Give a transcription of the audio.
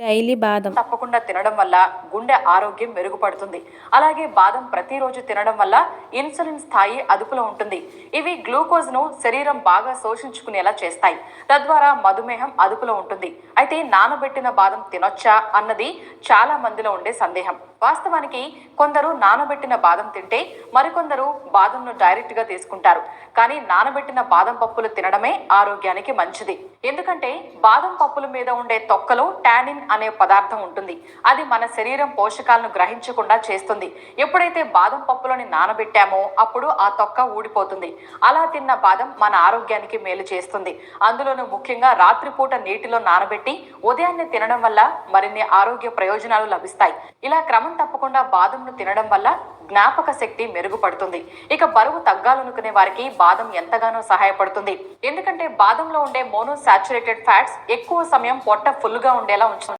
Daily బాదం తప్పకుండా తినడం వల్ల గుండె ఆరోగ్యం మెరుగుపడుతుంది. అలాగే బాదం ప్రతిరోజు తినడం వల్ల ఇన్సులిన్ స్థాయి అదుపులో ఉంటుంది. ఇవి గ్లూకోజ్ ను శరీరం బాగా శోషించుకునేలా చేస్తాయి. తద్వారా మధుమేహం అదుపులో ఉంటుంది. అయితే నానబెట్టిన బాదం తినొచ్చా అన్నది చాలా మందిలో ఉండే సందేహం. వాస్తవానికి కొందరు నానబెట్టిన బాదం తింటే మరికొందరు బాదంను డైరెక్ట్ గా తీసుకుంటారు. కానీ నానబెట్టిన బాదం పప్పులు తినడమే ఆరోగ్యానికి మంచిది. ఎందుకంటే బాదం పప్పుల మీద ఉండే తొక్కలో టానిన్ అనే పదార్థం ఉంటుంది. అది మన శరీరం పోషకాలను గ్రహించకుండా చేస్తుంది. ఎప్పుడైతే బాదం పప్పులని నానబెట్టామో అప్పుడు ఆ తొక్క ఊడిపోతుంది. అలా తిన్న బాదం మన ఆరోగ్యానికి మేలు చేస్తుంది. అందులోనూ ముఖ్యంగా రాత్రిపూట నీటిలో నానబెట్టి ఉదయాన్నే తినడం వల్ల మరిన్ని ఆరోగ్య ప్రయోజనాలు లభిస్తాయి. ఇలా క్రమం తప్పకుండా బాదంను తినడం వల్ల జ్ఞాపక శక్తి మెరుగుపడుతుంది. ఇక బరువు తగ్గాలనుకునే వారికి బాదం ఎంతగానో సహాయపడుతుంది. ఎందుకంటే బాదంలో ఉండే మోనోసాచురేటెడ్ ఫ్యాట్స్ ఎక్కువ సమయం పొట్ట ఫుల్ గా ఉండేలా ఉంచుతుంది.